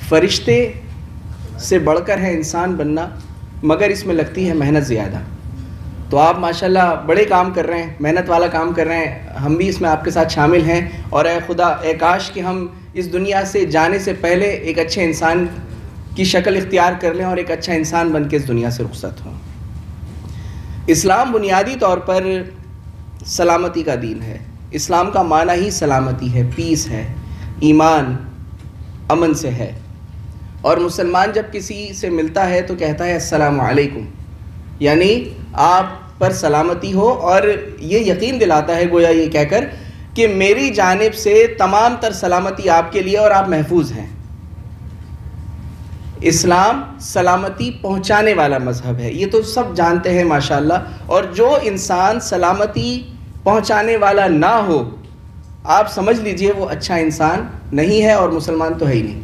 فرشتے سے بڑھ کر ہے انسان بننا، مگر اس میں لگتی ہے محنت زیادہ. تو آپ ماشاءاللہ بڑے کام کر رہے ہیں، محنت والا کام کر رہے ہیں، ہم بھی اس میں آپ کے ساتھ شامل ہیں. اور اے خدا، اے کاش کہ ہم اس دنیا سے جانے سے پہلے ایک اچھے انسان کی شکل اختیار کر لیں اور ایک اچھا انسان بن کے اس دنیا سے رخصت ہوں. اسلام بنیادی طور پر سلامتی کا دین ہے. اسلام کا معنی ہی سلامتی ہے، پیس ہے، ایمان، امن سے ہے. اور مسلمان جب کسی سے ملتا ہے تو کہتا ہے السلام علیکم، یعنی آپ پر سلامتی ہو، اور یہ یقین دلاتا ہے گویا یہ کہہ کر کہ میری جانب سے تمام تر سلامتی آپ کے لیے اور آپ محفوظ ہیں. اسلام سلامتی پہنچانے والا مذہب ہے، یہ تو سب جانتے ہیں ماشاءاللہ. اور جو انسان سلامتی پہنچانے والا نہ ہو، آپ سمجھ لیجئے وہ اچھا انسان نہیں ہے اور مسلمان تو ہے ہی نہیں.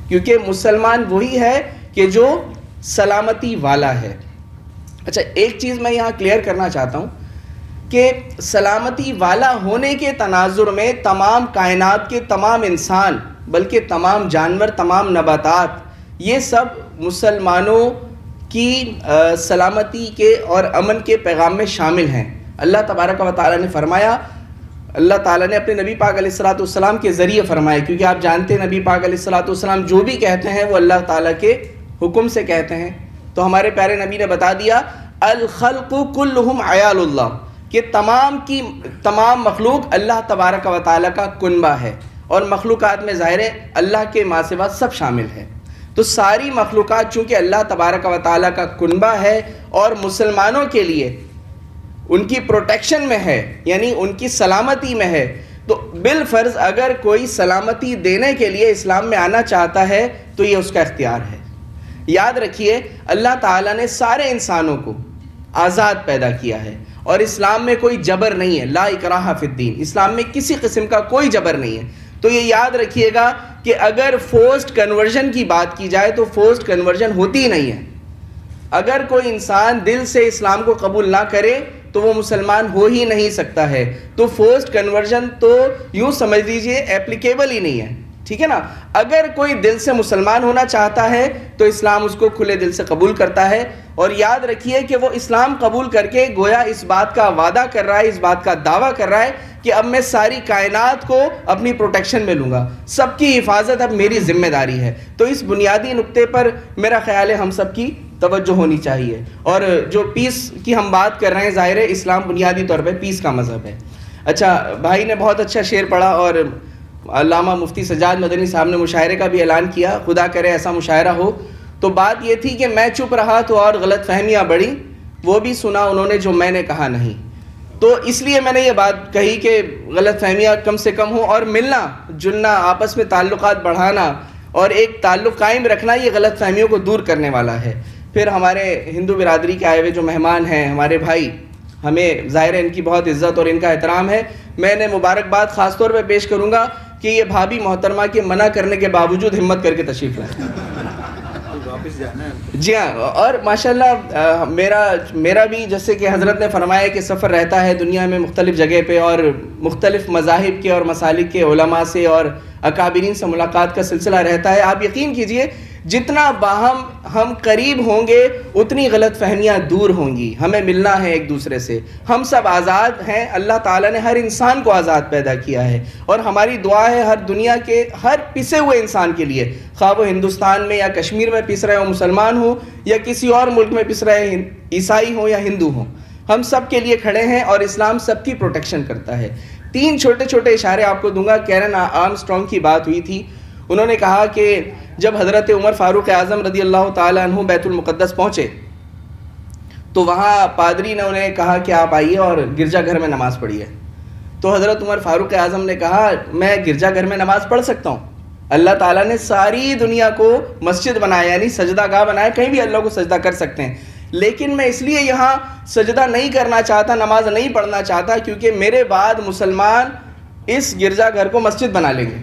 کیونکہ مسلمان وہی ہے کہ جو سلامتی والا ہے. اچھا، ایک چیز میں یہاں کلیئر کرنا چاہتا ہوں کہ سلامتی والا ہونے کے تناظر میں تمام کائنات کے تمام انسان، بلکہ تمام جانور، تمام نباتات، یہ سب مسلمانوں کی سلامتی کے اور امن کے پیغام میں شامل ہیں. اللہ تبارک و تعالیٰ نے فرمایا، اللہ تعالیٰ نے اپنے نبی پاک علیہ الصلوۃ والسلام کے ذریعے فرمایا، کیونکہ آپ جانتے ہیں نبی پاک علیہ الصلوۃ والسلام جو بھی کہتے ہیں وہ اللہ تعالیٰ کے حکم سے کہتے ہیں. تو ہمارے پیارے نبی نے بتا دیا الخلق کلہم عیال اللہ، کہ تمام کی تمام مخلوق اللہ تبارک و تعالیٰ کا کنبہ ہے. اور مخلوقات میں ظاہر ہے اللہ کے ماں سوا سب شامل ہے. تو ساری مخلوقات چونکہ اللہ تبارک و تعالیٰ کا کنبہ ہے اور مسلمانوں کے لیے ان کی پروٹیکشن میں ہے، یعنی ان کی سلامتی میں ہے، تو بالفرض اگر کوئی سلامتی دینے کے لیے اسلام میں آنا چاہتا ہے تو یہ اس کا اختیار ہے. یاد رکھیے اللہ تعالیٰ نے سارے انسانوں کو آزاد پیدا کیا ہے، اور اسلام میں کوئی جبر نہیں ہے. لا اکراہ فی الدین، اسلام میں کسی قسم کا کوئی جبر نہیں ہے. تو یہ یاد رکھیے گا کہ اگر فورسڈ کنورژن کی بات کی جائے تو فورسڈ کنورژن ہوتی ہی نہیں ہے. اگر کوئی انسان دل سے اسلام کو قبول نہ کرے تو وہ مسلمان ہو ہی نہیں سکتا ہے. تو فورسڈ کنورژن تو یوں سمجھ لیجئے ایپلیکیبل ہی نہیں ہے، ٹھیک ہے نا. اگر کوئی دل سے مسلمان ہونا چاہتا ہے تو اسلام اس کو کھلے دل سے قبول کرتا ہے. اور یاد رکھیے کہ وہ اسلام قبول کر کے گویا اس بات کا وعدہ کر رہا ہے، اس بات کا دعویٰ کر رہا ہے کہ اب میں ساری کائنات کو اپنی پروٹیکشن میں لوں گا، سب کی حفاظت اب میری ذمہ داری ہے. تو اس بنیادی نقطے پر میرا خیال ہے ہم سب کی توجہ ہونی چاہیے. اور جو پیس کی ہم بات کر رہے ہیں، ظاہر ہے اسلام بنیادی طور پہ پیس کا مذہب ہے. اچھا، بھائی نے بہت اچھا شعر پڑھا، اور علامہ مفتی سجاد مدنی صاحب نے مشاعرے کا بھی اعلان کیا. خدا کرے ایسا مشاعرہ ہو. تو بات یہ تھی کہ میں چپ رہا تو اور غلط فہمیاں بڑھی، وہ بھی سنا انہوں نے جو میں نے کہا نہیں. تو اس لیے میں نے یہ بات کہی کہ غلط فہمیاں کم سے کم ہوں، اور ملنا جلنا، آپس میں تعلقات بڑھانا اور ایک تعلق قائم رکھنا، یہ غلط فہمیوں کو دور کرنے والا ہے. پھر ہمارے ہندو برادری کے آئے ہوئے جو مہمان ہیں، ہمارے بھائی، ہمیں ظاہر ہے ان کی بہت عزت اور ان کا احترام ہے. میں نے مبارکباد خاص طور پہ پیش کروں گا کہ یہ بھابھی محترمہ کے منع کرنے کے باوجود ہمت کر کے تشریف لائے. جی ہاں، اور ماشاءاللہ میرا بھی جیسے کہ حضرت نے فرمایا کہ سفر رہتا ہے دنیا میں مختلف جگہ پہ، اور مختلف مذاہب کے اور مسالک کے علماء سے اور اکابرین سے ملاقات کا سلسلہ رہتا ہے. آپ یقین کیجئے جتنا باہم ہم قریب ہوں گے اتنی غلط فہمیاں دور ہوں گی. ہمیں ملنا ہے ایک دوسرے سے. ہم سب آزاد ہیں، اللہ تعالیٰ نے ہر انسان کو آزاد پیدا کیا ہے، اور ہماری دعا ہے ہر دنیا کے ہر پسے ہوئے انسان کے لیے، خواہ وہ ہندوستان میں یا کشمیر میں پس رہے ہوں مسلمان ہوں، یا کسی اور ملک میں پس رہے عیسائی ہوں یا ہندو ہوں، ہم سب کے لیے کھڑے ہیں، اور اسلام سب کی پروٹیکشن کرتا ہے. 3 چھوٹے چھوٹے اشارے آپ کو دوں گا. کیرن آرمسٹرانگ کی بات ہوئی تھی. انہوں نے کہا کہ جب حضرت عمر فاروق اعظم رضی اللہ تعالیٰ عنہ بیت المقدس پہنچے تو وہاں پادری نے انہیں کہا کہ آپ آئیے اور گرجا گھر میں نماز پڑھیے. تو حضرت عمر فاروق اعظم نے کہا میں گرجا گھر میں نماز پڑھ سکتا ہوں. اللہ تعالیٰ نے ساری دنیا کو مسجد بنایا، یعنی سجدہ گاہ بنایا، کہیں بھی اللہ کو سجدہ کر سکتے ہیں. لیکن میں اس لیے یہاں سجدہ نہیں کرنا چاہتا، نماز نہیں پڑھنا چاہتا، کیونکہ میرے بعد مسلمان اس گرجا گھر کو مسجد بنا لیں گے.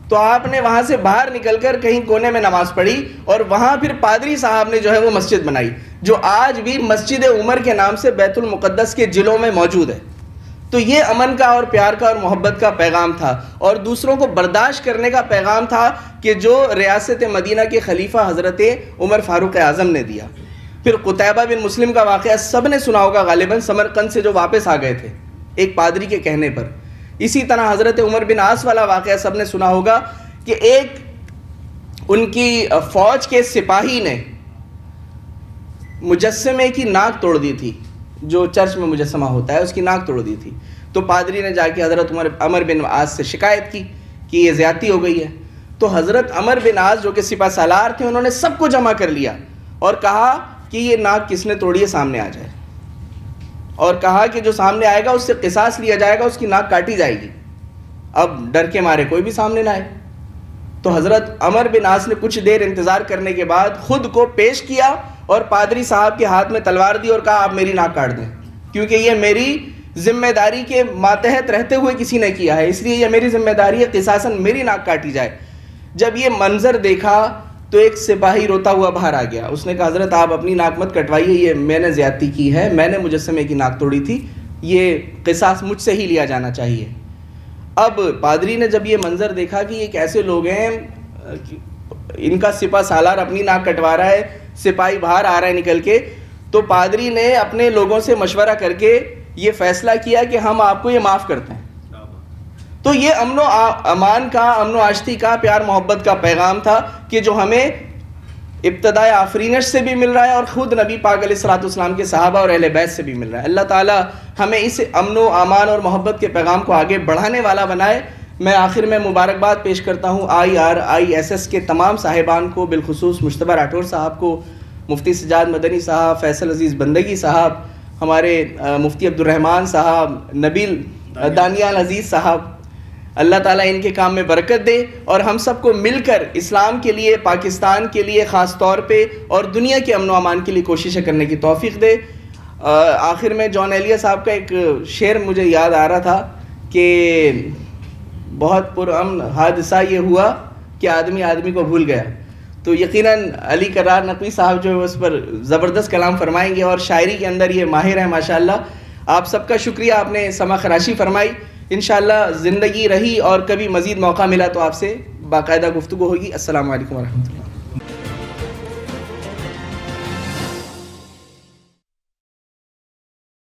تو آپ نے وہاں سے باہر نکل کر کہیں کونے میں نماز پڑھی، اور وہاں پھر پادری صاحب نے جو ہے وہ مسجد بنائی، جو آج بھی مسجد عمر کے نام سے بیت المقدس کے جلوں میں موجود ہے. تو یہ امن کا اور پیار کا اور محبت کا پیغام تھا، اور دوسروں کو برداشت کرنے کا پیغام تھا کہ جو ریاست مدینہ کے خلیفہ حضرت عمر فاروق اعظم نے دیا۔ پھر قتیبہ بن مسلم کا واقعہ سب نے سنا ہوگا غالباً، سمرقند سے جو واپس آ گئے تھے ایک پادری کے کہنے پر۔ اسی طرح حضرت عمر بن عاص والا واقعہ سب نے سنا ہوگا کہ ایک ان کی فوج کے سپاہی نے مجسمے کی ناک توڑ دی تھی، جو چرچ میں مجسمہ ہوتا ہے اس کی ناک توڑ دی تھی، تو پادری نے جا کے حضرت عمر بن عاص سے شکایت کی کہ یہ زیادتی ہو گئی ہے۔ تو حضرت عمر بن عاص جو کہ سپہ سالار تھے، انہوں نے سب کو جمع کر لیا اور کہا کہ یہ ناک کس نے توڑی ہے سامنے آ جائے، اور کہا کہ جو سامنے آئے گا اس سے قصاص لیا جائے گا، اس کی ناک کاٹی جائے گی۔ اب ڈر کے مارے کوئی بھی سامنے نہ آئے، تو حضرت عمر بن عاص نے کچھ دیر انتظار کرنے کے بعد خود کو پیش کیا اور پادری صاحب کے ہاتھ میں تلوار دی اور کہا آپ میری ناک کاٹ دیں، کیونکہ یہ میری ذمہ داری کے ماتحت رہتے ہوئے کسی نے کیا ہے، اس لیے یہ میری ذمہ داری ہے، قصاصاً میری ناک کاٹی جائے۔ جب یہ منظر دیکھا تو ایک سپاہی روتا ہوا باہر آ گیا، اس نے کہا حضرت آپ اپنی ناک مت کٹوائیے، یہ میں نے زیادتی کی ہے، میں نے مجسمے کی ناک توڑی تھی، یہ قصاص مجھ سے ہی لیا جانا چاہیے۔ اب پادری نے جب یہ منظر دیکھا کہ یہ کیسے لوگ ہیں، ان کا سپہ سالار اپنی ناک کٹوا رہا ہے، سپاہی باہر آ رہا ہے نکل کے، تو پادری نے اپنے لوگوں سے مشورہ کر کے یہ فیصلہ کیا کہ ہم آپ کو یہ معاف کرتے ہیں۔ تو یہ امن و امان کا، امن و آشتی کا، پیار محبت کا پیغام تھا کہ جو ہمیں ابتدائے آفرینش سے بھی مل رہا ہے اور خود نبی پاک علیہ الصلوۃ والسلام کے صحابہ اور اہل بیت سے بھی مل رہا ہے۔ اللہ تعالیٰ ہمیں اس امن و امان اور محبت کے پیغام کو آگے بڑھانے والا بنائے۔ میں آخر میں مبارکباد پیش کرتا ہوں IRISS کے تمام صاحبان کو، بالخصوص مجتبیٰ راٹھور صاحب کو، مفتی سجاد مدنی صاحب، فیصل عزیز بندگی صاحب، ہمارے مفتی عبدالرحمن صاحب، نبیل دانیال عزیز صاحب۔ اللہ تعالیٰ ان کے کام میں برکت دے اور ہم سب کو مل کر اسلام کے لیے، پاکستان کے لیے خاص طور پہ، اور دنیا کے امن و امان کے لیے کوششیں کرنے کی توفیق دے۔ آخر میں جان ایلیا صاحب کا ایک شعر مجھے یاد آ رہا تھا کہ بہت پرامن حادثہ یہ ہوا کہ آدمی آدمی کو بھول گیا، تو یقیناً علی کرار نقوی صاحب جو ہے اس پر زبردست کلام فرمائیں گے اور شاعری کے اندر یہ ماہر ہیں ماشاءاللہ۔ آپ سب کا شکریہ، آپ نے سما خراشی فرمائی۔ انشاءاللہ زندگی رہی اور کبھی مزید موقع ملا تو آپ سے باقاعدہ گفتگو ہوگی۔ السلام علیکم ورحمۃ اللہ۔